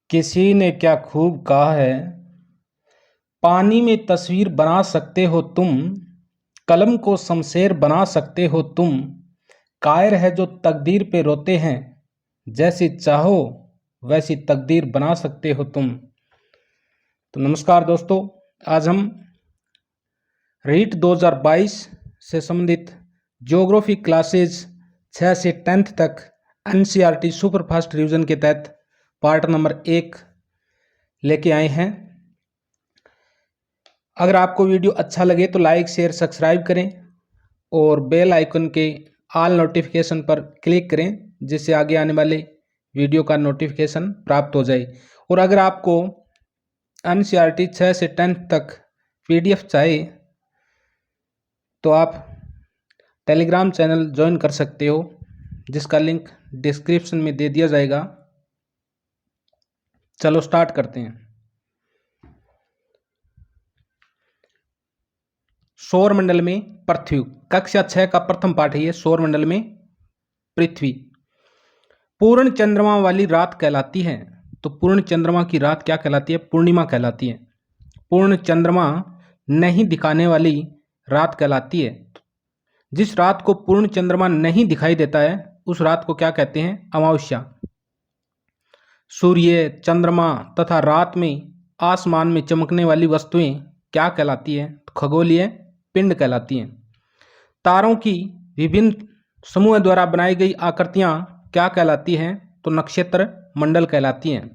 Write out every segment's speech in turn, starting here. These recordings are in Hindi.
किसी ने क्या खूब कहा है, पानी में तस्वीर बना सकते हो तुम, कलम को शमशेर बना सकते हो तुम, कायर है जो तकदीर पे रोते हैं, जैसी चाहो वैसी तकदीर बना सकते हो तुम। तो नमस्कार दोस्तों, आज हम रीट 2022 से संबंधित ज्योग्राफी क्लासेज 6 से 10th तक एनसीईआरटी सुपरफास्ट रिवीजन के तहत पार्ट नंबर 1 लेके आए हैं। अगर आपको वीडियो अच्छा लगे तो लाइक शेयर सब्सक्राइब करें और बेल आइकन के ऑल नोटिफिकेशन पर क्लिक करें, जिससे आगे आने वाले वीडियो का नोटिफिकेशन प्राप्त हो जाए। और अगर आपको एनसीईआरटी 6 से 10th तक पीडीएफ चाहिए तो आप टेलीग्राम चैनल ज्वाइन कर सकते हो, जिसका लिंक डिस्क्रिप्शन में दे दिया जाएगा। चलो स्टार्ट करते हैं। सौरमंडल में पृथ्वी, कक्षा 6 का प्रथम पाठ है ये। सौरमंडल में पृथ्वी पूर्ण चंद्रमा वाली रात कहलाती है। तो पूर्ण चंद्रमा की रात क्या कहलाती है? पूर्णिमा कहलाती है। पूर्ण चंद्रमा नहीं दिखाने वाली रात कहलाती है। जिस रात को पूर्ण चंद्रमा नहीं दिखाई देता है उस रात को क्या कहते हैं? अमावस्या। सूर्य, चंद्रमा तथा रात में आसमान में चमकने वाली वस्तुएं क्या कहलाती है? खगोलीय पिंड कहलाती हैं। तारों की विभिन्न समूह द्वारा बनाई गई आकृतियां क्या कहलाती हैं? तो नक्षत्र मंडल कहलाती हैं।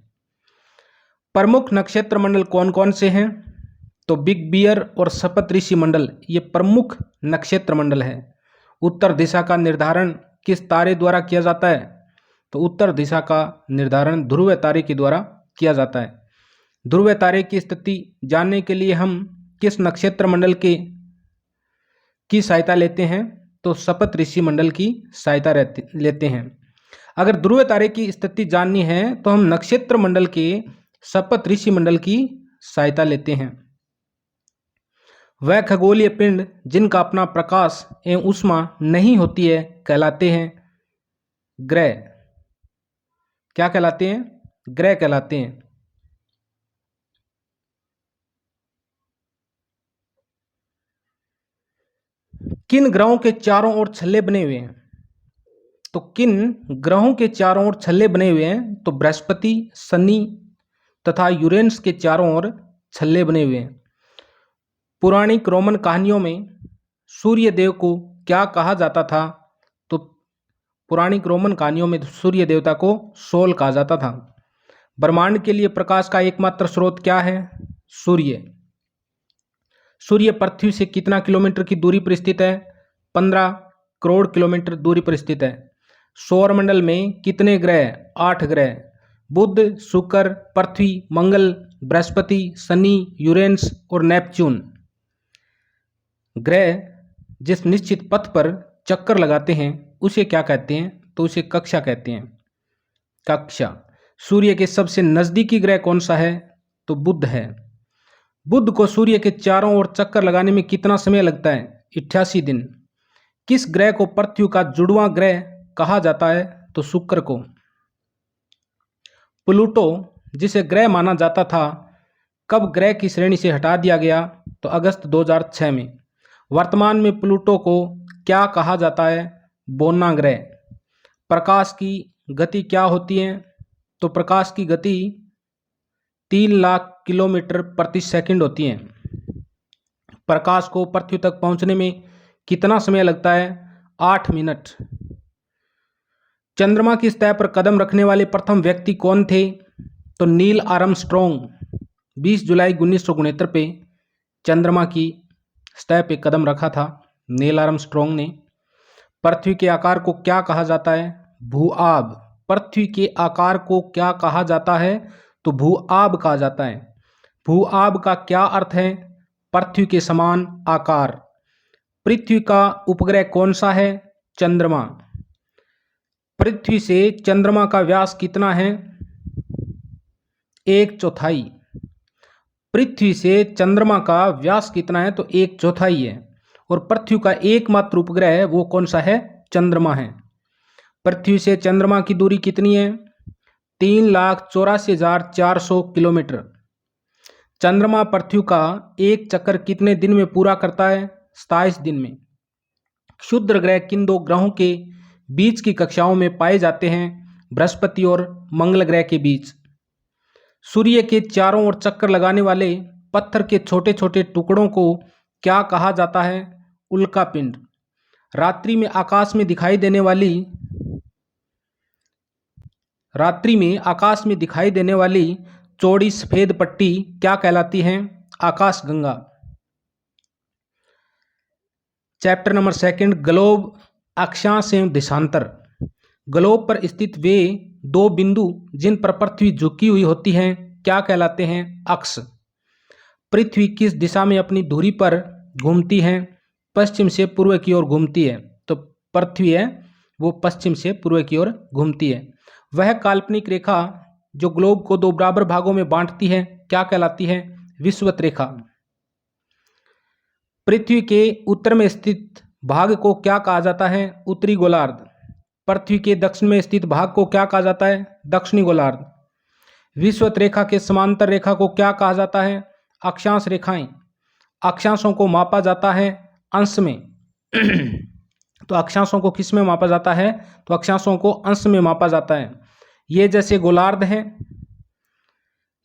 प्रमुख नक्षत्र मंडल कौन कौन से हैं? तो बिग बियर और सप्तऋषि मंडल ये प्रमुख नक्षत्र मंडल है। उत्तर दिशा का निर्धारण किस तारे द्वारा किया जाता है? तो उत्तर दिशा का निर्धारण ध्रुव तारे के द्वारा किया जाता है। ध्रुव तारे की स्थिति जानने के लिए हम किस नक्षत्र मंडल की सहायता लेते हैं? तो सप्तऋषि मंडल की सहायता लेते हैं। अगर ध्रुव तारे की स्थिति जाननी है तो हम नक्षत्र मंडल के सप्तऋषि मंडल की सहायता लेते हैं। वह खगोलीय पिंड जिनका अपना प्रकाश एवं ऊष्मा नहीं होती है कहलाते हैं ग्रह। क्या कहलाते हैं? ग्रह कहलाते हैं। किन ग्रहों के चारों ओर छल्ले बने हुए हैं? तो किन ग्रहों के चारों ओर छल्ले बने हुए हैं? तो बृहस्पति, शनि तथा यूरेनस के चारों ओर छल्ले बने हुए हैं। पौराणिक रोमन कहानियों में सूर्य देव को क्या कहा जाता था? तो पौराणिक रोमन कहानियों में सूर्य देवता को सोल कहा जाता था। ब्रह्मांड के लिए प्रकाश का एकमात्र स्रोत क्या है? सूर्य। सूर्य पृथ्वी से कितना किलोमीटर की दूरी पर स्थित है? 15 करोड़ किलोमीटर दूरी पर स्थित है। सौरमंडल में कितने ग्रह? 8 ग्रह। बुध, शुक्र, पृथ्वी, मंगल, बृहस्पति, शनि, यूरेनस और नेपच्यून। ग्रह जिस निश्चित पथ पर चक्कर लगाते हैं उसे क्या कहते हैं? तो उसे कक्षा कहते हैं। कक्षा। सूर्य के सबसे नजदीकी ग्रह कौन सा है? तो बुध है। बुध को सूर्य के चारों ओर चक्कर लगाने में कितना समय लगता है? 88 दिन। किस ग्रह को पृथ्वी का जुड़वां ग्रह कहा जाता है? तो शुक्र को। प्लूटो जिसे ग्रह माना जाता था कब ग्रह की श्रेणी से हटा दिया गया? तो अगस्त 2006 में। वर्तमान में प्लूटो को क्या कहा जाता है? बोना ग्रह। प्रकाश की गति क्या होती है? तो प्रकाश की गति 3 लाख किलोमीटर प्रति सेकंड होती है। प्रकाश को पृथ्वी तक पहुंचने में कितना समय लगता है? 8 मिनट। चंद्रमा की सतह पर कदम रखने वाले प्रथम व्यक्ति कौन थे? तो नील आर्मस्ट्रॉन्ग 20 जुलाई 1969 पे चंद्रमा की सतह पे कदम रखा था नील आर्मस्ट्रॉन्ग ने। पृथ्वी के आकार को क्या कहा जाता है? भू-आब। पृथ्वी के आकार को क्या कहा जाता है? तो भू-आब कहा जाता है। भू-आब का क्या अर्थ है? पृथ्वी के समान आकार। पृथ्वी का उपग्रह कौन सा है? चंद्रमा। पृथ्वी से चंद्रमा का व्यास कितना है? 1/4। पृथ्वी से चंद्रमा का व्यास कितना है? तो 1/4 है। और पृथ्वी का एकमात्र उपग्रह है वो कौन सा है? चंद्रमा है। पृथ्वी से चंद्रमा की दूरी कितनी है? 3,84,400 किलोमीटर। चंद्रमा पृथ्वी का एक चक्कर कितने दिन में पूरा करता है? 27 दिन में। क्षुद्र ग्रह किन दो ग्रहों के बीच की कक्षाओं में पाए जाते हैं? बृहस्पति और मंगल ग्रह के बीच। सूर्य के चारों ओर चक्कर लगाने वाले पत्थर के छोटे छोटे टुकड़ों को क्या कहा जाता है? उल्का पिंड। रात्रि में आकाश में दिखाई देने वाली चौड़ी सफेद पट्टी क्या कहलाती है? आकाश गंगा। चैप्टर नंबर 2, ग्लोब, अक्षांश एवं देशांतर। ग्लोब पर स्थित वे दो बिंदु जिन पर पृथ्वी झुकी हुई होती है क्या कहलाते हैं? अक्ष। पृथ्वी किस दिशा में अपनी धुरी पर घूमती है? पश्चिम से पूर्व की ओर घूमती है। तो पृथ्वी है वो पश्चिम से पूर्व की ओर घूमती है। वह काल्पनिक रेखा जो ग्लोब को दो बराबर भागों में बांटती है क्या कहलाती है? विषुवत रेखा। पृथ्वी के उत्तर में स्थित भाग को क्या कहा जाता है? उत्तरी गोलार्ध। पृथ्वी के दक्षिण में स्थित भाग को क्या कहा जाता है? दक्षिणी गोलार्ध। विषुवत रेखा के समांतर रेखा को क्या कहा जाता है? अक्षांश रेखाएं। अक्षांशों को मापा जाता है अंश में। तो अक्षांशों को किस में मापा जाता है? तो अक्षांशों को अंश में मापा जाता है। ये जैसे गोलार्ध है,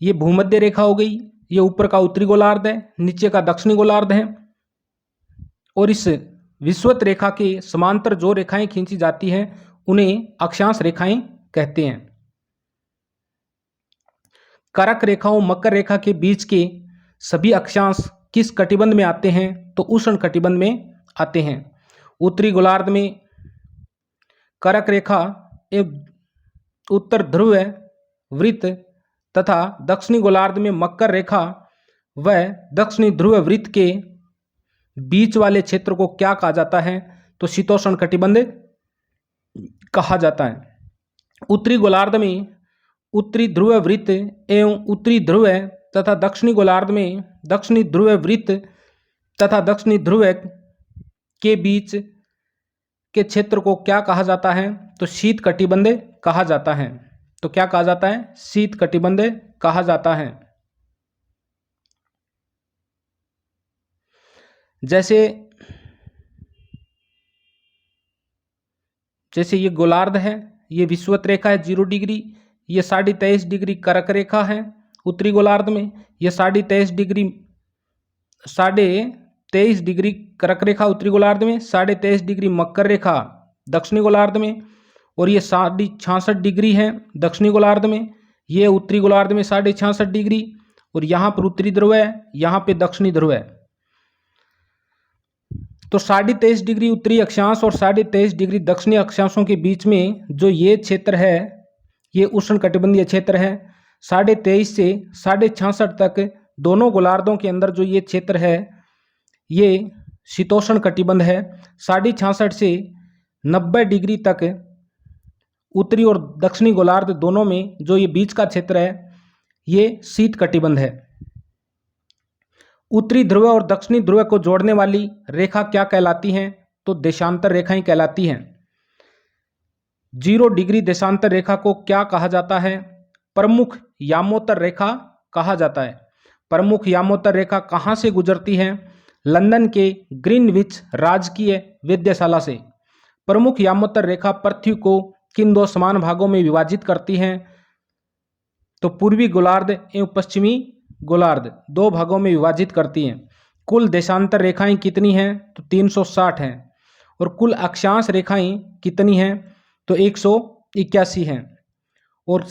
ये भूमध्य रेखा हो गई, ये ऊपर का उत्तरी गोलार्ध है, नीचे का दक्षिणी गोलार्ध है। और इस विषुवत रेखा के समांतर जो रेखाएं खींची जाती हैं उन्हें अक्षांश रेखाएं कहते हैं। करक रेखा और मकर रेखा के बीच के सभी अक्षांश किस कटिबंध में आते हैं? तो उष्ण कटिबंध में आते हैं। उत्तरी गोलार्ध में करक रेखा एवं उत्तर ध्रुव वृत्त तथा दक्षिणी गोलार्ध में मकर रेखा व दक्षिणी ध्रुव वृत्त के बीच वाले क्षेत्र को क्या कहा जाता है? तो शीतोष्ण कटिबंध कहा जाता है। उत्तरी गोलार्ध में उत्तरी ध्रुव वृत्त एवं उत्तरी ध्रुव तथा दक्षिणी गोलार्ध में दक्षिणी ध्रुव वृत्त तथा दक्षिणी ध्रुव के बीच के क्षेत्र को क्या कहा जाता है? तो शीत कटिबंध कहा जाता है। तो क्या कहा जाता है? शीत कटिबंध कहा जाता है। जैसे ये गोलार्ध है, ये विषुवत रेखा है 0 डिग्री, ये 23.5 डिग्री करक रेखा है उत्तरी गोलार्ध में, ये 23.5 डिग्री करक रेखा उत्तरी गोलार्ध में, 23.5 डिग्री मकर रेखा दक्षिणी गोलार्ध में, और ये 66 डिग्री है दक्षिणी गोलार्ध में, ये उत्तरी गोलार्ध में 66 डिग्री, और यहाँ पर उत्तरी ध्रुव है, यहाँ पे दक्षिणी ध्रुव है। तो 23.5 डिग्री उत्तरी अक्षांश और 23.5 डिग्री दक्षिणी अक्षांशों के बीच में जो ये क्षेत्र है ये उष्ण कटिबंधीय क्षेत्र है। 23.5 से 66 तक दोनों गोलार्धों के अंदर जो ये क्षेत्र है ये शीतोष्ण कटिबंध है। 66 से 90 डिग्री तक उत्तरी और दक्षिणी गोलार्ध दोनों में जो ये बीच का क्षेत्र है ये शीत कटिबंध है। उत्तरी ध्रुव और दक्षिणी ध्रुव को जोड़ने वाली रेखा क्या कहलाती हैं? तो देशांतर रेखाएं कहलाती हैं। 0 डिग्री देशांतर रेखा को क्या कहा जाता है? प्रमुख यामोत्तर रेखा कहा जाता है। प्रमुख यामोत्तर रेखा कहाँ से गुजरती है? लंदन के ग्रीनविच राजकीय वेधशाला से। प्रमुख यामोत्तर रेखा पृथ्वी को किन दो समान भागों में विभाजित करती है? तो पूर्वी गोलार्ध एवं पश्चिमी गोलार्ध 2 भागों में विभाजित करती हैं। कुल देशांतर रेखाएं कितनी हैं? तो 360 हैं। और कुल अक्षांश रेखाएं कितनी हैं? तो 181 हैं। और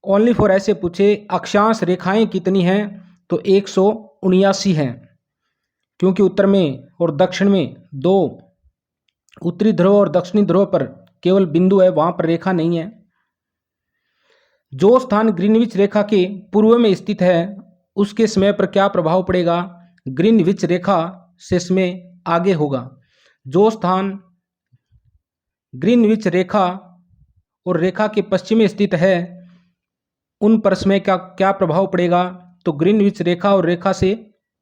ओनली फॉर ऐसे पूछे अक्षांश रेखाएं कितनी हैं? तो 179 हैं, क्योंकि उत्तर में और दक्षिण में 2 उत्तरी ध्रुव और दक्षिणी ध्रुव पर केवल बिंदु है, वहां पर रेखा नहीं है। जो स्थान ग्रीनविच रेखा के पूर्व में स्थित है उसके समय पर क्या प्रभाव पड़ेगा? ग्रीनविच रेखा से समय आगे होगा। जो स्थान ग्रीनविच रेखा और रेखा के पश्चिम में स्थित है उन पर समय का क्या प्रभाव पड़ेगा? तो ग्रीनविच रेखा और रेखा से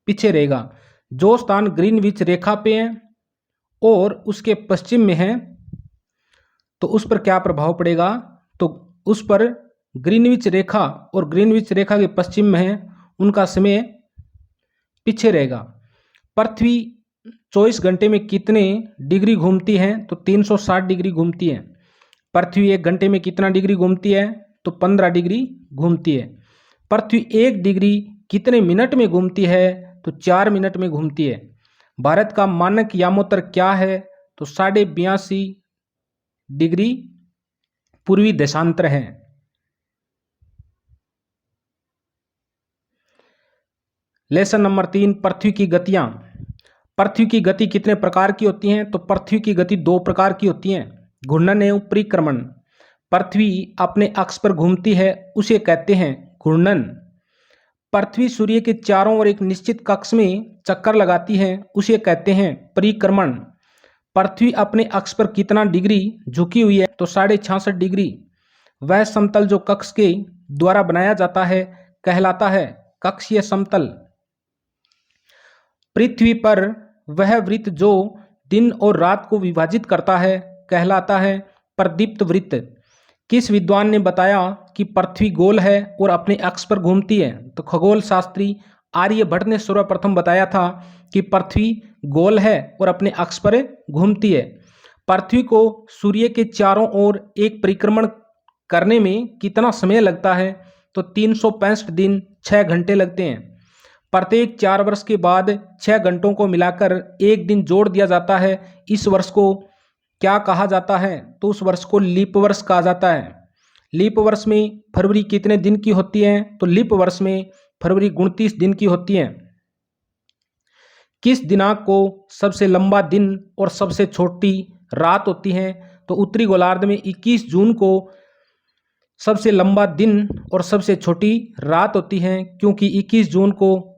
पीछे रहेगा। जो स्थान ग्रीनविच रेखा पे है और उसके पश्चिम में है तो उस पर क्या प्रभाव पड़ेगा? तो उस पर ग्रीनविच रेखा और ग्रीनविच रेखा के पश्चिम में है उनका समय पीछे रहेगा। पृथ्वी 24 घंटे में कितने डिग्री घूमती है? तो 360 डिग्री घूमती है। पृथ्वी 1 घंटे में कितना डिग्री घूमती है? तो 15 डिग्री घूमती है। पृथ्वी 1 डिग्री कितने मिनट में घूमती है? तो 4 मिनट में घूमती है। भारत का मानक यामोत्तर क्या है? तो 82.5 डिग्री पूर्वी देशांतर है। लेसन नंबर 3, पृथ्वी की गतियां। पृथ्वी की गति कितने प्रकार की होती हैं? तो पृथ्वी की गति 2 प्रकार की होती हैं, घूर्णन एवं परिक्रमण। पृथ्वी अपने अक्ष पर घूमती है उसे कहते हैं घूर्णन। पृथ्वी सूर्य के चारों ओर एक निश्चित कक्ष में चक्कर लगाती है उसे कहते हैं परिक्रमण। पृथ्वी अपने अक्ष पर कितना डिग्री झुकी हुई है? तो 66.5 डिग्री। वह समतल जो कक्ष के द्वारा बनाया जाता है कहलाता है कक्षीय समतल। पृथ्वी पर वह वृत्त जो दिन और रात को विभाजित करता है कहलाता है प्रदीप्त वृत्त। किस विद्वान ने बताया कि पृथ्वी गोल है और अपने अक्ष पर घूमती है? तो खगोल शास्त्री आर्यभट्ट ने सर्वप्रथम बताया था कि पृथ्वी गोल है और अपने अक्ष पर घूमती है। पृथ्वी को सूर्य के चारों ओर एक परिक्रमण करने में कितना समय लगता है? तो 365 दिन 6 घंटे लगते हैं। प्रत्येक 4 वर्ष के बाद 6 घंटों को मिलाकर एक दिन जोड़ दिया जाता है। इस वर्ष को क्या कहा जाता है? तो उस वर्ष को लीप वर्ष कहा जाता है। लीप वर्ष में फरवरी कितने दिन की होती है? तो लीप वर्ष में फरवरी 29 दिन की होती है। किस दिनांक को सबसे लंबा दिन और सबसे छोटी रात होती है? तो उत्तरी गोलार्ध में 21 जून को सबसे लंबा दिन और सबसे छोटी रात होती है, क्योंकि 21 जून को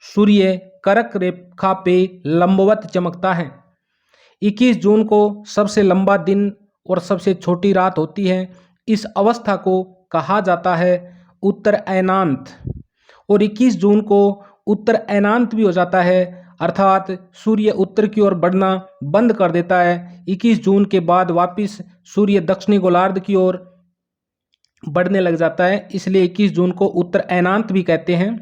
सूर्य कर्क रेखा पे लंबवत चमकता है। 21 जून को सबसे लंबा दिन और सबसे छोटी रात होती है। इस अवस्था को कहा जाता है उत्तर अयनांत। और 21 जून को उत्तर अयनांत भी हो जाता है, अर्थात सूर्य उत्तर की ओर बढ़ना बंद कर देता है। 21 जून के बाद वापस सूर्य दक्षिणी गोलार्ध की ओर बढ़ने लग जाता है, इसलिए 21 जून को उत्तर अयनांत भी कहते हैं।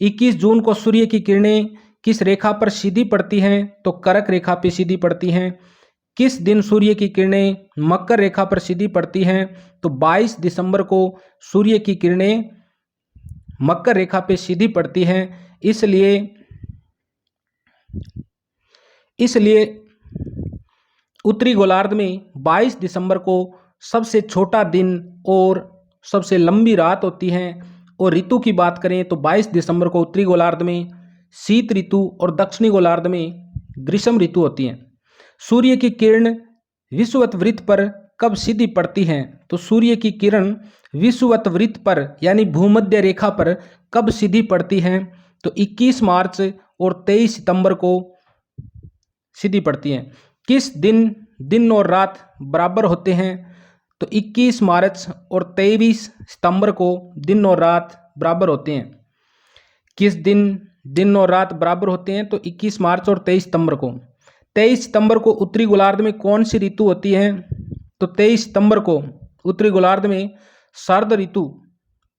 21 जून को सूर्य की किरणें किस रेखा पर सीधी पड़ती हैं? तो कर्क रेखा पर सीधी पड़ती हैं। किस दिन सूर्य की किरणें मकर रेखा पर सीधी पड़ती हैं? तो 22 दिसंबर को सूर्य की किरणें मकर रेखा पे सीधी पड़ती हैं। इसलिए उत्तरी गोलार्ध में 22 दिसंबर को सबसे छोटा दिन और सबसे लंबी रात होती है। और ऋतु की बात करें तो 22 दिसंबर को उत्तरी गोलार्ध में शीत ऋतु और दक्षिणी गोलार्ध में ग्रीष्म ऋतु होती है। सूर्य की किरण विषुवत वृत्त पर कब सीधी पड़ती हैं? तो सूर्य की किरण विषुवत वृत्त पर यानी भूमध्य रेखा पर कब सीधी पड़ती हैं? तो 21 मार्च और 23 सितंबर को सीधी पड़ती हैं। किस दिन दिन और रात बराबर होते हैं? तो 21 मार्च और 23 सितंबर को दिन और रात बराबर होते हैं। किस दिन दिन और रात बराबर होते हैं? तो 21 मार्च और 23 सितंबर को। 23 सितंबर को उत्तरी गोलार्ध में कौन सी ऋतु होती है? तो 23 सितंबर को उत्तरी गोलार्ध में शरद ऋतु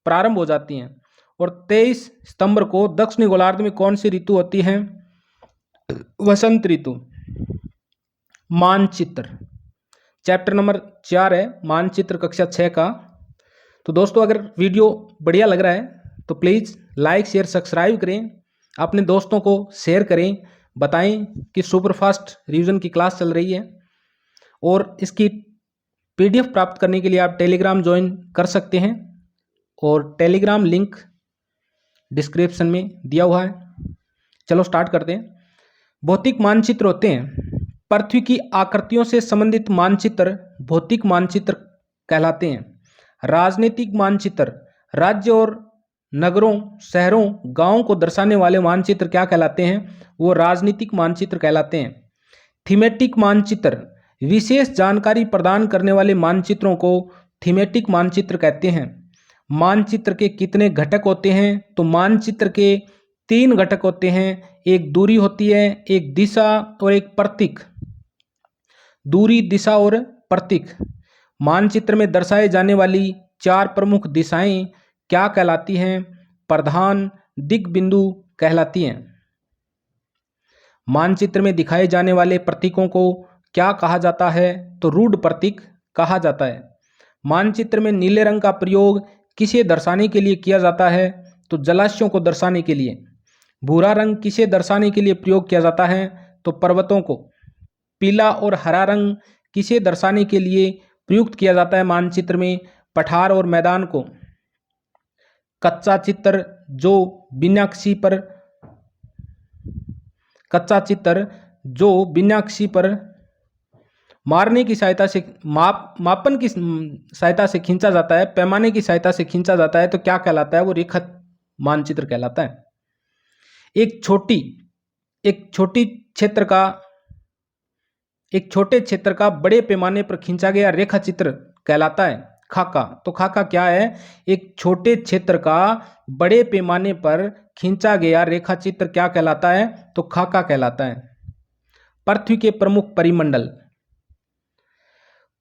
प्रारंभ हो जाती है। और 23 सितंबर को दक्षिणी गोलार्ध में कौन सी ऋतु होती है? वसंत ऋतु। मानचित्र चैप्टर नंबर 4 है, मानचित्र कक्षा 6 का। तो दोस्तों अगर वीडियो बढ़िया लग रहा है तो प्लीज़ लाइक शेयर सब्सक्राइब करें, अपने दोस्तों को शेयर करें, बताएं कि सुपरफास्ट रिवीजन की क्लास चल रही है। और इसकी PDF प्राप्त करने के लिए आप टेलीग्राम ज्वाइन कर सकते हैं और टेलीग्राम लिंक डिस्क्रिप्शन में दिया हुआ है। चलो स्टार्ट करते हैं। भौतिक मानचित्र होते हैं पृथ्वी की आकृतियों से संबंधित मानचित्र भौतिक मानचित्र कहलाते हैं। राजनीतिक मानचित्र राज्य और नगरों, शहरों, गांवों को दर्शाने वाले मानचित्र क्या कहलाते हैं? वो राजनीतिक मानचित्र कहलाते हैं। थीमेटिक मानचित्र विशेष जानकारी प्रदान करने वाले मानचित्रों को थीमेटिक मानचित्र कहते हैं। मानचित्र के कितने घटक होते हैं? तो मानचित्र के 3 घटक होते हैं। एक दूरी होती है, एक दिशा और एक प्रतीक। दूरी, दिशा और प्रतीक। मानचित्र में दर्शाए जाने वाली चार प्रमुख दिशाएं क्या कहलाती हैं? प्रधान दिग्बिंदु कहलाती हैं। मानचित्र में दिखाए जाने वाले प्रतीकों को क्या कहा जाता है? तो रूढ़ प्रतीक कहा जाता है। मानचित्र में नीले रंग का प्रयोग किसे दर्शाने के लिए किया जाता है? तो जलाशयों को दर्शाने के लिए। भूरा रंग किसे दर्शाने के लिए प्रयोग किया जाता है? तो पर्वतों को। पीला और हरा रंग किसे दर्शाने के लिए प्रयुक्त किया जाता है मानचित्र में? पठार और मैदान को। कच्चा चित्र जो बिना किसी पर मारने की सहायता से मापन की सहायता से खींचा जाता है, पैमाने की सहायता से खींचा जाता है, तो क्या कहलाता है? वो रेखा मानचित्र कहलाता है। एक छोटे क्षेत्र का बड़े पैमाने पर खींचा गया रेखा चित्र कहलाता है खाका। तो खाका क्या है? एक छोटे क्षेत्र का बड़े पैमाने पर खींचा गया रेखा चित्र क्या कहलाता है? तो खाका कहलाता है। पृथ्वी के प्रमुख परिमंडल।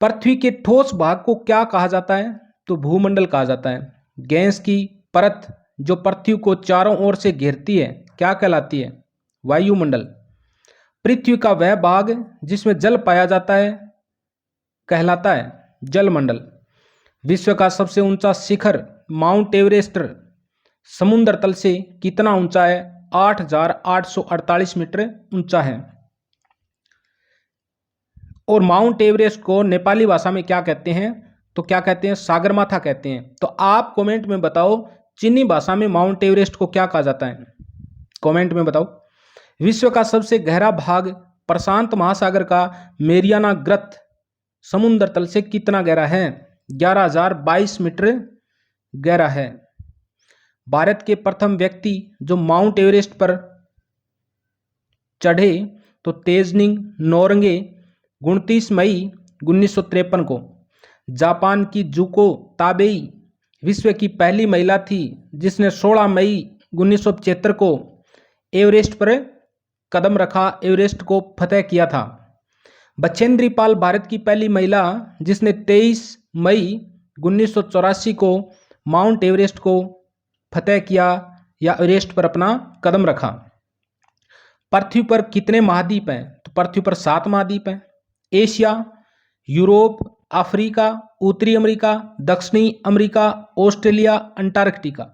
पृथ्वी के ठोस भाग को क्या कहा जाता है? तो भूमंडल कहा जाता है। गैस की परत जो पृथ्वी को चारों ओर से घेरती है क्या कहलाती है? वायुमंडल। पृथ्वी का वह भाग जिसमें जल पाया जाता है कहलाता है जलमंडल। विश्व का सबसे ऊंचा शिखर माउंट एवरेस्ट समुद्र तल से कितना ऊंचा है? 8,848 मीटर ऊंचा है। और माउंट एवरेस्ट को नेपाली भाषा में क्या कहते हैं? तो क्या कहते हैं? सागरमाथा कहते हैं। तो आप कमेंट में बताओ चीनी भाषा में माउंट एवरेस्ट को क्या कहा जाता है? कमेंट में बताओ। विश्व का सबसे गहरा भाग प्रशांत महासागर का मेरियाना ग्रत समुद्र तल से कितना गहरा है? 11,022 मीटर गहरा है। भारत के प्रथम व्यक्ति जो माउंट एवरेस्ट पर चढ़े तो तेजनिंग नोरंगे 29 मई 1953 को। जापान की जुको ताबेई विश्व की पहली महिला थी जिसने 16 मई 1975 को एवरेस्ट पर कदम रखा, एवरेस्ट को फतेह किया था। बछेंद्री पाल भारत की पहली महिला जिसने 23 मई 1984 को माउंट एवरेस्ट को फतेह किया या एवरेस्ट पर अपना कदम रखा। पृथ्वी पर कितने महाद्वीप हैं? तो पृथ्वी पर 7 महाद्वीप हैं। एशिया, यूरोप, अफ्रीका, उत्तरी अमेरिका, दक्षिणी अमेरिका, ऑस्ट्रेलिया, अंटार्कटिका।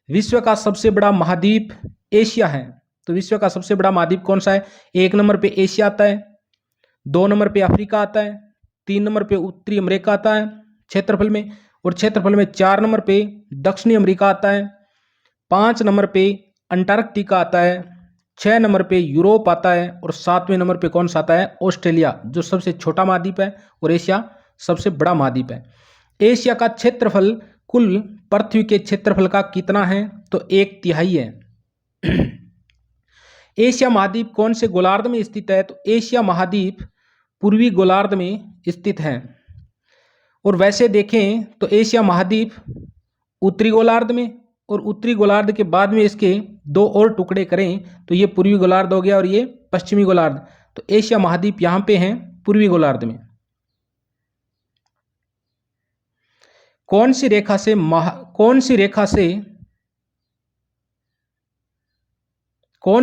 विश्व का सबसे बड़ा महाद्वीप एशिया है। तो विश्व का सबसे बड़ा महाद्वीप कौन सा है? 1 नंबर पे एशिया आता है, 2 नंबर पे अफ्रीका आता है, 3 नंबर पे उत्तरी अमेरिका आता है क्षेत्रफल में, और क्षेत्रफल में 4 नंबर पे दक्षिणी अमेरिका आता है, 5 नंबर पे अंटार्कटिका आता है, 6 नंबर पे यूरोप आता है, और 7वें नंबर पे कौन सा आता है? ऑस्ट्रेलिया, जो सबसे छोटा महाद्वीप है, और एशिया सबसे बड़ा महाद्वीप है। एशिया का क्षेत्रफल कुल पृथ्वी के क्षेत्रफल का कितना है? तो 1/3 है। एशिया महाद्वीप कौन से गोलार्ध में स्थित है? तो एशिया महाद्वीप पूर्वी गोलार्ध में स्थित है। और वैसे देखें तो एशिया महाद्वीप उत्तरी गोलार्ध में, और उत्तरी गोलार्ध के बाद में इसके 2 और टुकड़े करें तो ये पूर्वी गोलार्ध हो गया और ये पश्चिमी गोलार्ध। तो एशिया महाद्वीप यहाँ पे हैं पूर्वी गोलार्ध में। कौन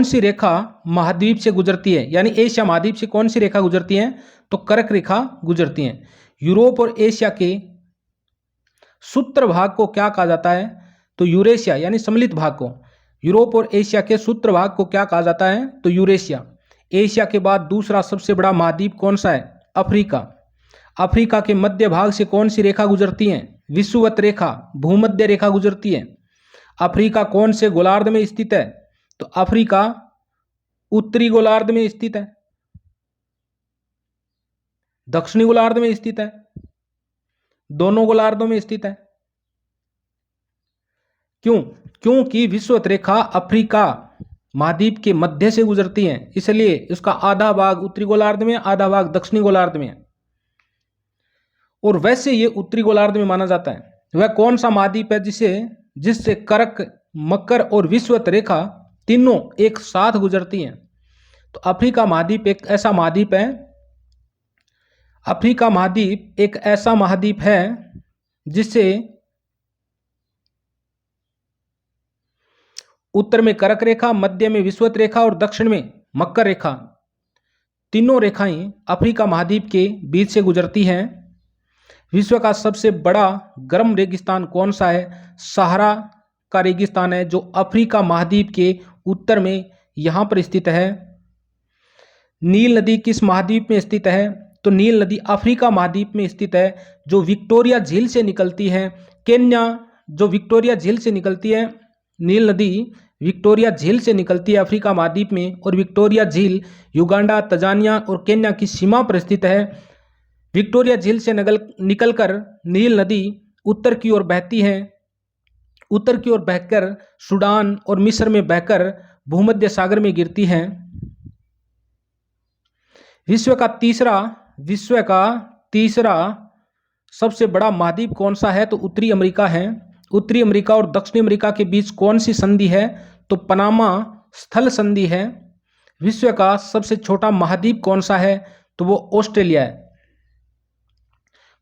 सी रेखा महाद्वीप से गुजरती है? यानी एशिया महाद्वीप से कौन सी रेखा गुजरती है? तो कर्क रेखा गुजरती है। यूरोप और एशिया के सूत्र भाग को क्या कहा जाता है? तो यूरेशिया, यानी सम्मिलित भाग को। यूरोप और एशिया के सूत्र भाग को क्या कहा जाता है? तो यूरेशिया। एशिया के बाद दूसरा सबसे बड़ा महाद्वीप कौन सा है? अफ्रीका। अफ्रीका के मध्य भाग से कौन सी रेखा गुजरती है? विषुवत रेखा, भूमध्य रेखा गुजरती है। अफ्रीका कौन से गोलार्ध में स्थित है? तो अफ्रीका उत्तरी गोलार्ध में स्थित है, दक्षिणी गोलार्ध में स्थित है, दोनों गोलार्धों में स्थित है। क्यों? क्योंकि विषुवत रेखा अफ्रीका महाद्वीप के मध्य से गुजरती है, इसलिए इसका आधा भाग उत्तरी गोलार्ध में, आधा भाग दक्षिणी गोलार्ध में है। और वैसे ये उत्तरी गोलार्ध में माना जाता है। वह कौन सा महाद्वीप है जिससे कर्क, मकर और विषुवत रेखा तीनों एक साथ गुजरती हैं? तो अफ्रीका महाद्वीप एक ऐसा महाद्वीप है, अफ्रीका महाद्वीप एक ऐसा महाद्वीप है जिससे उत्तर में कर्क रेखा, मध्य में विषुवत रेखा और दक्षिण में मकर रेखा, तीनों रेखाएं अफ्रीका महाद्वीप के बीच से गुजरती हैं। विश्व का सबसे बड़ा गर्म रेगिस्तान कौन सा है? सहारा का रेगिस्तान है, जो अफ्रीका महाद्वीप के उत्तर में यहां पर स्थित है। नील नदी किस महाद्वीप में स्थित है? तो नील नदी अफ्रीका महाद्वीप में स्थित है, जो विक्टोरिया झील से निकलती है। केन्या, जो विक्टोरिया झील से निकलती है, नील नदी विक्टोरिया झील से निकलती है अफ्रीका महाद्वीप में, और विक्टोरिया झील युगांडा, तंजानिया और केन्या की सीमा पर स्थित है। विक्टोरिया झील से निकलकर नील नदी उत्तर की ओर बहती है। उत्तर की ओर बहकर सूडान और मिस्र में बहकर भूमध्य सागर में गिरती है। विश्व का तीसरा सबसे बड़ा महाद्वीप कौन सा है? तो उत्तरी अमेरिका है। उत्तरी अमेरिका और दक्षिणी अमेरिका के बीच कौन सी संधि है? तो पनामा स्थल संधि है। विश्व का सबसे छोटा महाद्वीप कौन सा है? तो वो ऑस्ट्रेलिया है।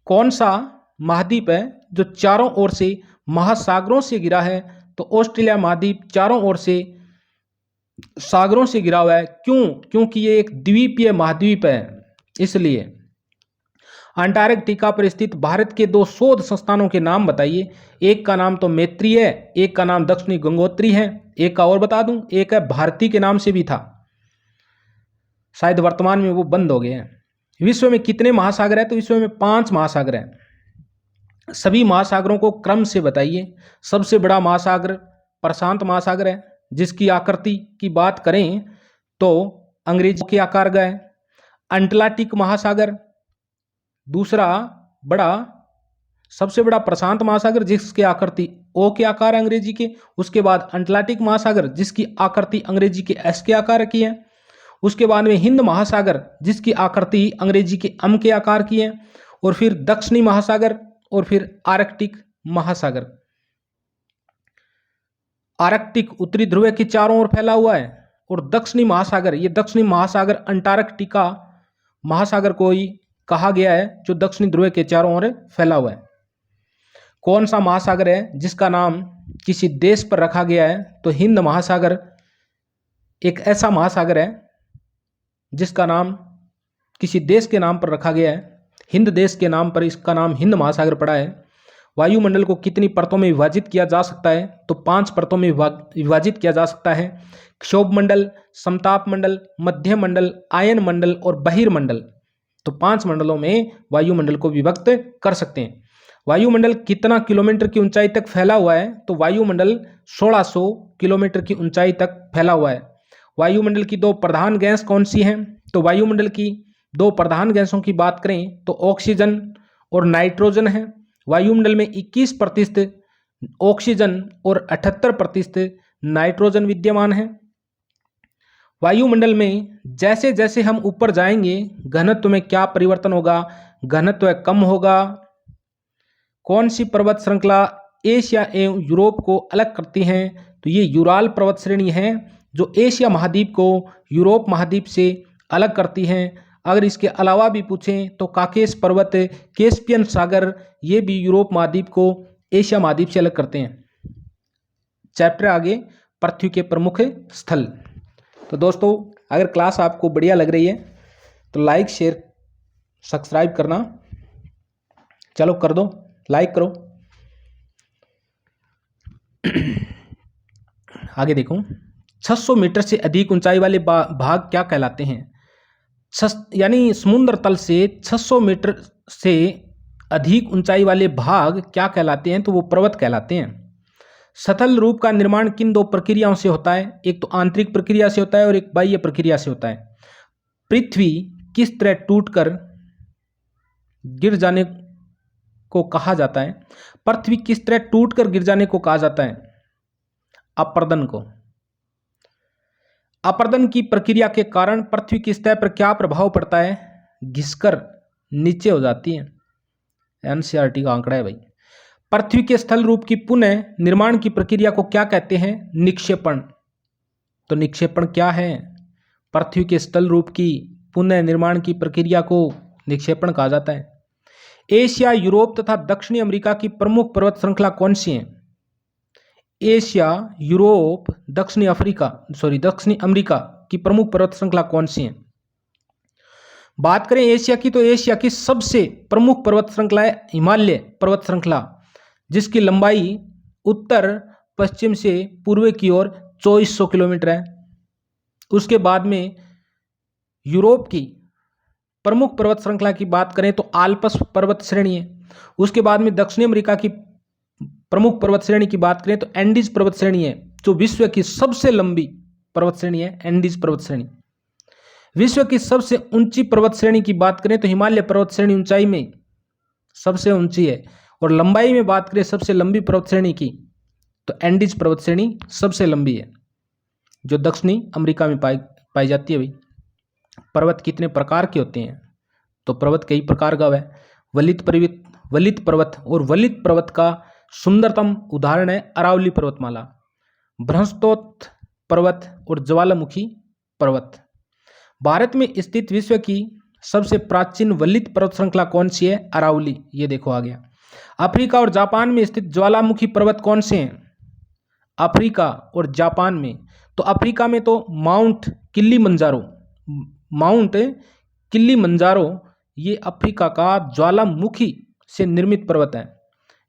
कौन सा महाद्वीप है जो चारों ओर से महासागरों से घिरा है? तो ऑस्ट्रेलिया महाद्वीप चारों ओर से सागरों से घिरा हुआ है। क्यों? क्योंकि ये एक द्वीपीय महाद्वीप है, इसलिए। अंटार्कटिका पर स्थित भारत के 2 शोध संस्थानों के नाम बताइए। एक का नाम तो मैत्री है, एक का नाम दक्षिणी गंगोत्री है। एक का और बता दूं, एक है भारती के नाम से भी था, शायद वर्तमान में वो बंद हो गए हैं। विश्व में कितने महासागर है? तो विश्व में 5 महासागर हैं। सभी महासागरों को क्रम से बताइए। सबसे बड़ा महासागर प्रशांत महासागर है, जिसकी आकृति की बात करें तो अंग्रेजी के आकार का है। अटलांटिक महासागर दूसरा सबसे बड़ा प्रशांत महासागर, जिसकी आकृति ओ के आकार है अंग्रेजी के। उसके बाद अटलांटिक महासागर, जिसकी आकृति अंग्रेजी के एस के आकार की है। उसके बाद में हिंद महासागर, जिसकी आकृति अंग्रेजी के एम के आकार की है। और फिर दक्षिणी महासागर, और फिर आर्कटिक महासागर। आर्कटिक उत्तरी ध्रुव के चारों ओर फैला हुआ है, और दक्षिणी महासागर, ये दक्षिणी महासागर अंटार्कटिका महासागर को ही कहा गया है, जो दक्षिणी ध्रुव के चारों ओर फैला हुआ है। कौन सा महासागर है जिसका नाम किसी देश पर रखा गया है? तो हिंद महासागर एक ऐसा महासागर है जिसका नाम किसी देश के नाम पर रखा गया है। हिंद देश के नाम पर इसका नाम हिंद महासागर पड़ा है। वायुमंडल को कितनी परतों में विभाजित किया जा सकता है? तो 5 परतों में विभाजित किया जा सकता है। क्षोभ मंडल, समताप मंडल, मध्य मंडल, आयन मंडल और बहिर्मंडल। तो 5 मंडलों में वायुमंडल को विभक्त कर सकते हैं। वायुमंडल कितना किलोमीटर की ऊंचाई तक फैला हुआ है? तो वायुमंडल 1600 किलोमीटर की ऊंचाई तक फैला हुआ है। वायुमंडल की 2 प्रधान गैस कौन सी हैं? तो वायुमंडल की 2 प्रधान गैसों की बात करें तो ऑक्सीजन और नाइट्रोजन है। वायुमंडल में 21% ऑक्सीजन और 78% नाइट्रोजन विद्यमान है। वायुमंडल में जैसे जैसे हम ऊपर जाएंगे, घनत्व में क्या परिवर्तन होगा? घनत्व कम होगा। कौन सी पर्वत श्रृंखला एशिया एवं यूरोप को अलग करती हैं? तो ये यूराल पर्वत श्रेणी है, जो एशिया महाद्वीप को यूरोप महाद्वीप से अलग करती हैं। अगर इसके अलावा भी पूछें तो काकेश पर्वत, कैस्पियन सागर, ये भी यूरोप महाद्वीप को एशिया महाद्वीप से अलग करते हैं। चैप्टर आगे, पृथ्वी के प्रमुख स्थल। तो दोस्तों, अगर क्लास आपको बढ़िया लग रही है तो लाइक, शेयर, सब्सक्राइब करना चलो कर दो, लाइक करो। आगे देखो, 600 मीटर से अधिक ऊंचाई वाले भाग क्या कहलाते हैं? यानी समुद्र तल से 600 मीटर से अधिक ऊंचाई वाले भाग क्या कहलाते हैं? तो वो पर्वत कहलाते हैं। सतल रूप का निर्माण किन 2 प्रक्रियाओं से होता है? एक तो आंतरिक प्रक्रिया से होता है और एक बाह्य प्रक्रिया से होता है। पृथ्वी किस तरह टूटकर गिर जाने को कहा जाता है? पृथ्वी किस तरह टूटकर गिर जाने को कहा जाता है? अपरदन को। अपरदन की प्रक्रिया के कारण पृथ्वी की सतह पर क्या प्रभाव पड़ता है? घिसकर नीचे हो जाती है। एनसीईआरटी का आंकड़ा है भाई। पृथ्वी के स्थल रूप की पुनः निर्माण की प्रक्रिया को क्या कहते हैं? निक्षेपण। तो निक्षेपण क्या है? पृथ्वी के स्थल रूप की पुनः निर्माण की प्रक्रिया को निक्षेपण कहा जाता है। एशिया, यूरोप तथा दक्षिणी अमेरिका की प्रमुख पर्वत श्रृंखला कौन सी है? एशिया, यूरोप, दक्षिणी अमेरिका की प्रमुख पर्वत श्रृंखला कौन सी है? बात करें एशिया की, तो एशिया की सबसे प्रमुख पर्वत श्रृंखला है हिमालय पर्वत श्रृंखला, जिसकी लंबाई उत्तर पश्चिम से पूर्व की ओर 2400 किलोमीटर है। उसके बाद में यूरोप की प्रमुख पर्वत श्रृंखला की बात करें तो आल्प्स पर्वत श्रेणी है। उसके बाद में दक्षिणी अमेरिका की प्रमुख पर्वत श्रेणी की बात करें तो एंडीज पर्वत श्रेणी है, जो विश्व की सबसे लंबी पर्वत श्रेणी है, एंडीज पर्वत श्रेणी। विश्व की सबसे ऊंची पर्वत श्रेणी की बात करें तो हिमालय पर्वत श्रेणी ऊंचाई में सबसे ऊंची है, और लंबाई में बात करें सबसे लंबी पर्वत श्रेणी की तो एंडीज पर्वत श्रेणी सबसे लंबी है, जो दक्षिणी अमेरिका में पाई जाती है। भाई पर्वत कितने प्रकार के होते हैं? तो पर्वत कई प्रकार का है। वलित पर्वत, और वलित पर्वत का सुंदरतम उदाहरण है अरावली पर्वतमाला, बृहस्पति पर्वत और ज्वालामुखी पर्वत। भारत में स्थित विश्व की सबसे प्राचीन वलित पर्वत श्रृंखला कौन सी है? अरावली। ये देखो आ गया। अफ्रीका और जापान में स्थित ज्वालामुखी पर्वत कौन से हैं? अफ्रीका और जापान में, तो अफ्रीका में तो माउंट किल्लीमंजारो ये अफ्रीका का ज्वालामुखी से निर्मित पर्वत है।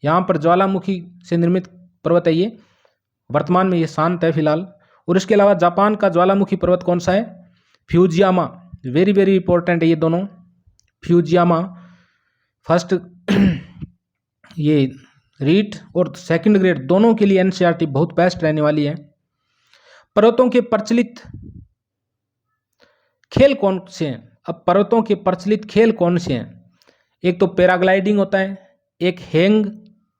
यहाँ पर ज्वालामुखी से निर्मित पर्वत है ये। वर्तमान में ये शांत है फिलहाल। और इसके अलावा जापान का ज्वालामुखी पर्वत कौन सा है? फ्यूजियामा। वेरी वेरी इंपॉर्टेंट है ये दोनों। फ्यूजियामा फर्स्ट ये रीट और सेकंड ग्रेड दोनों के लिए एनसीईआरटी बहुत बेस्ट रहने वाली है। पर्वतों के प्रचलित खेल कौन से हैं? अब पर्वतों के प्रचलित खेल कौन से हैं? एक तो पैराग्लाइडिंग होता है, एक हैंग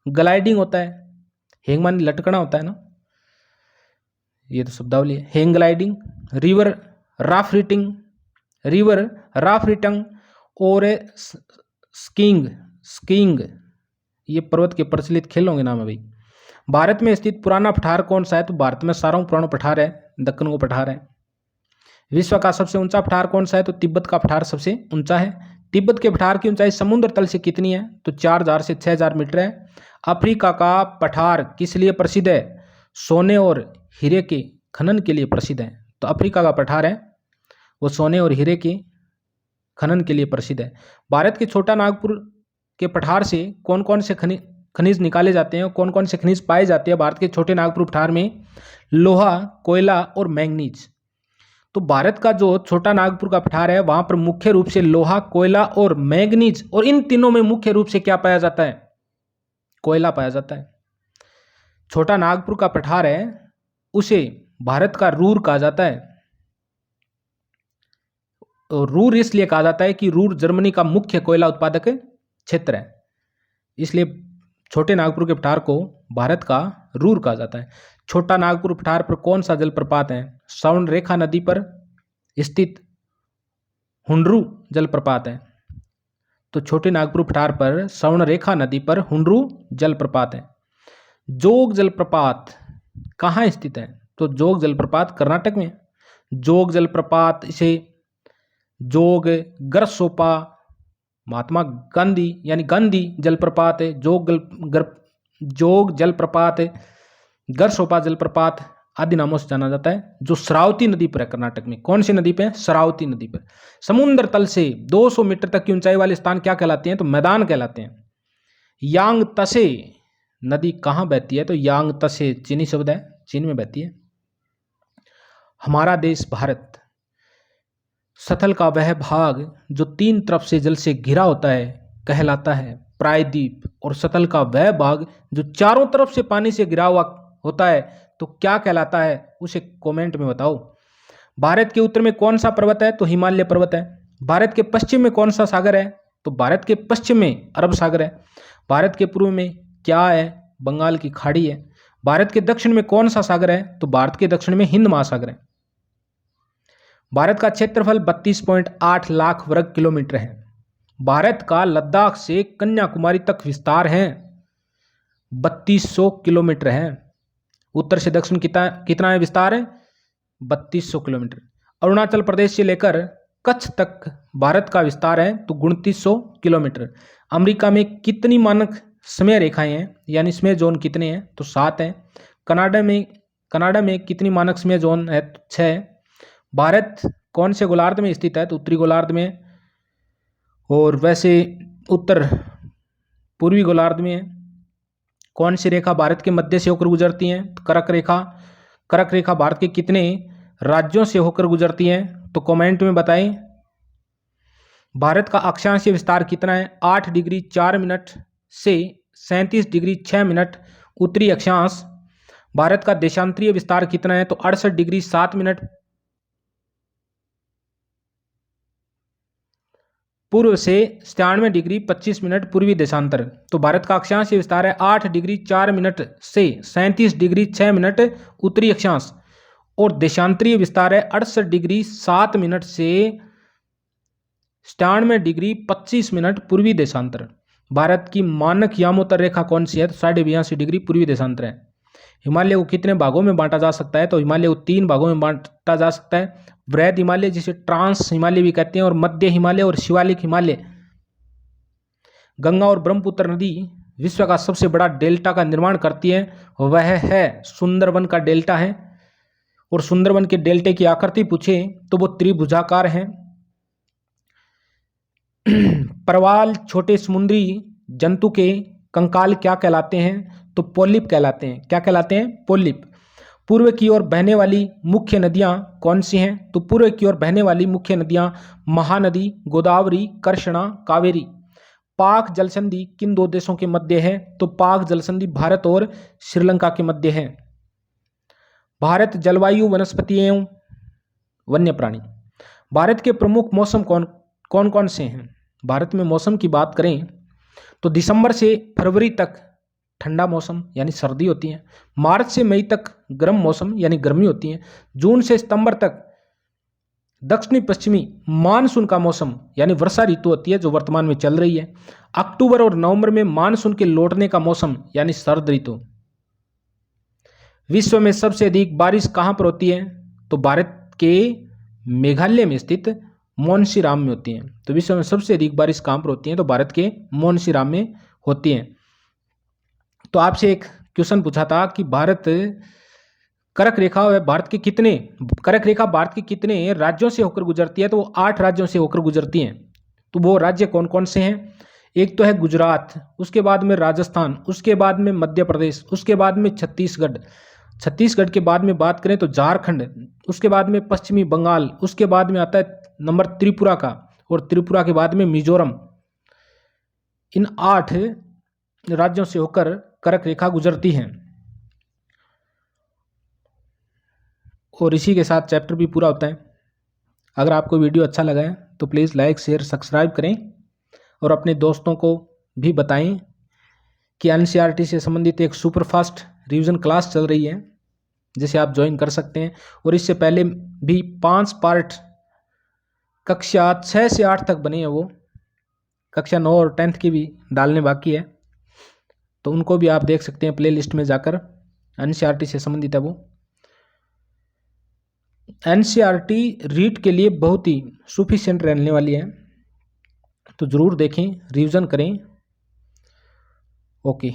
ग्लाइडिंग होता है। हैंग माने लटकना होता है ना, ये तो शब्दावली है। हैंग ग्लाइडिंग, रिवर राफ्टिंग और स्कीइंग ये पर्वत के प्रचलित खेल होंगे नाम है भाई। भारत में स्थित पुराना पठार कौन सा है? तो भारत में सारों पुराना पठार है, दक्कन को पठार है। विश्व का सबसे ऊंचा पठार कौन सा है? तो तिब्बत का पठार सबसे ऊंचा है। तिब्बत के पठार की ऊंचाई समुद्र तल से कितनी है? तो 4000 से 6000 मीटर है। अफ्रीका का पठार किस लिए प्रसिद्ध है? सोने और हीरे के खनन के लिए प्रसिद्ध है। तो अफ्रीका का पठार है वो सोने और हीरे के खनन के लिए प्रसिद्ध है। भारत के छोटा नागपुर के पठार से कौन कौन से खनिज निकाले जाते हैं, कौन कौन से खनिज पाए जाते हैं भारत के छोटे नागपुर पठार में? लोहा, कोयला और मैंगनीज। तो भारत का जो छोटा नागपुर का पठार है वहां पर मुख्य रूप से लोहा, कोयला और मैंगनीज, और इन तीनों में मुख्य रूप से क्या पाया जाता है? कोयला पाया जाता है। छोटा नागपुर का पठार है उसे भारत का रूर कहा जाता है। और रूर इसलिए कहा जाता है कि रूर जर्मनी का मुख्य कोयला उत्पादक क्षेत्र है, इसलिए छोटे नागपुर के पठार को भारत का रूर कहा जाता है। छोटा नागपुर पठार पर कौन सा जलप्रपात है? स्वर्णरेखा नदी पर स्थित हुंडरू जलप्रपात है। तो छोटे नागपुर पठार पर स्वर्णरेखा नदी पर हुंडरू जलप्रपात है। जोग जलप्रपात कहाँ स्थित है? तो जोग जलप्रपात कर्नाटक में। जोग जलप्रपात इसे जोग गरसोपा महात्मा गांधी यानी गांधी जलप्रपात है। जोग जलप्रपात गरसोपा जलप्रपात आदि नामों से जाना जाता है, जो शरावती नदी पर है कर्नाटक में। कौन सी नदी पे? शरावती नदी पर। समुद्र तल से 200 मीटर तक की ऊंचाई वाले स्थान क्या कहलाते हैं? तो मैदान कहलाते हैं। यांग तसे नदी कहाँ बहती है? तो यांग तसे चीनी शब्द है, चीन में बहती है। हमारा देश भारत स्थल का वह भाग जो 3 तरफ से जल से घिरा होता है कहलाता है प्रायद्वीप, और स्थल का वह भाग जो चारों तरफ से पानी से घिरा हुआ होता है तो क्या कहलाता है? उसे कमेंट में बताओ। भारत के उत्तर में कौन सा पर्वत है? तो हिमालय पर्वत है। भारत के पश्चिम में कौन सा सागर है? तो भारत के पश्चिम में अरब सागर है। भारत के पूर्व में क्या है? बंगाल की खाड़ी है। भारत के दक्षिण में कौन सा सागर है? तो भारत के दक्षिण में हिंद महासागर है। भारत का क्षेत्रफल 32.8 लाख वर्ग किलोमीटर है। भारत का लद्दाख से कन्याकुमारी तक विस्तार है 3200 किलोमीटर है। उत्तर से दक्षिण कितना है विस्तार है? 3200 किलोमीटर। अरुणाचल प्रदेश से लेकर कच्छ तक भारत का विस्तार है तो 2900 किलोमीटर। अमेरिका में कितनी मानक समय रेखाएं हैं यानी समय जोन कितने हैं तो 7 हैं। कनाडा में कितनी मानक समय जोन है तो 6 है। भारत कौन से गोलार्ध में स्थित है तो उत्तरी गोलार्ध में, और वैसे उत्तर पूर्वी गोलार्ध में है। कौन सी रेखा भारत के मध्य से होकर गुजरती है तो कर्क रेखा। कर्क रेखा भारत के कितने राज्यों से होकर गुजरती है तो कमेंट में बताएं। भारत का अक्षांशीय विस्तार कितना है 8 डिग्री 4 मिनट से 37 डिग्री 6 मिनट उत्तरी अक्षांश। भारत का देशांतरीय विस्तार कितना है तो 68 डिग्री 7 मिनट पूर्व से 97 डिग्री 25 मिनट पूर्वी देशांतर। तो भारत का अक्षांशीय विस्तार है 8 डिग्री 4 मिनट से 37 डिग्री 6 मिनट उत्तरी अक्षांश, और देशांतरीय विस्तार है 68 डिग्री 7 मिनट से 97 डिग्री 25 मिनट पूर्वी देशांतर। भारत की मानक यामोत्तर रेखा कौन सी है तो 82.5 डिग्री पूर्वी देशांतर है। हिमालय को कितने भागों में बांटा जा सकता है तो हिमालय को 3 भागों में बांटा जा सकता है। वृहद हिमालय जिसे ट्रांस हिमालय भी कहते हैं, और मध्य हिमालय और शिवालिक हिमालय। गंगा और ब्रह्मपुत्र नदी विश्व का सबसे बड़ा डेल्टा का निर्माण करती है, वह है सुंदरबन का डेल्टा है। और सुंदरबन के डेल्टे की आकृति पूछे तो वो त्रिभुजाकार है। प्रवाल छोटे समुद्री जंतु के कंकाल क्या कहलाते हैं तो पोलिप कहलाते हैं। क्या कहलाते हैं पोलिप। पूर्व की ओर बहने वाली मुख्य नदियां कौन सी हैं तो पूर्व की ओर बहने वाली मुख्य नदियां महानदी, गोदावरी, कृष्णा, कावेरी। पाक जलसंधि किन 2 देशों के मध्य है तो पाक जलसंधि भारत और श्रीलंका के मध्य है। भारत जलवायु, वनस्पति एवं वन्य प्राणी। भारत के प्रमुख मौसम कौन कौन से हैं। भारत में मौसम की बात करें तो दिसंबर से फरवरी तक ठंडा मौसम यानी सर्दी होती है। मार्च से मई तक गर्म मौसम यानी गर्मी होती है। जून से सितंबर तक दक्षिणी पश्चिमी मानसून का मौसम यानी वर्षा ऋतु होती है जो वर्तमान में चल रही है। अक्टूबर और नवंबर में मानसून के लौटने का मौसम यानी शरद ऋतु। विश्व में सबसे अधिक बारिश कहां पर होती है तो भारत के मेघालय में स्थित मोनसीराम में होती है। तो विश्व में सबसे अधिक बारिश कहां पर होती है तो भारत के मोनसीराम में होती है। तो आपसे एक क्वेश्चन पूछा था कि भारत कर्क रेखा भारत के कितने राज्यों से होकर गुजरती है तो वो 8 राज्यों से होकर गुजरती हैं। तो वो राज्य कौन कौन से हैं। एक तो है गुजरात, उसके बाद में राजस्थान, उसके बाद में मध्य प्रदेश, उसके बाद में छत्तीसगढ़ के बाद में बात करें तो झारखंड, उसके बाद में पश्चिमी बंगाल, उसके बाद में आता है नंबर त्रिपुरा का, और त्रिपुरा के बाद में मिजोरम। इन 8 राज्यों से होकर कर्क रेखा गुजरती है। और इसी के साथ चैप्टर भी पूरा होता है। अगर आपको वीडियो अच्छा लगा है तो प्लीज़ लाइक, शेयर, सब्सक्राइब करें, और अपने दोस्तों को भी बताएं कि एनसीईआरटी से संबंधित एक सुपरफास्ट रिवीजन क्लास चल रही है जिसे आप ज्वाइन कर सकते हैं। और इससे पहले भी 5 पार्ट कक्षा 6 से 8 तक बने हैं, वो कक्षा 9 और 10th की भी डालने बाकी है, तो उनको भी आप देख सकते हैं प्ले लिस्ट में जाकर। एनसीईआरटी से संबंधित है वो। एनसीईआरटी रीड के लिए बहुत ही सफिशिएंट रहने वाली है, तो ज़रूर देखें, रिवीजन करें। ओके।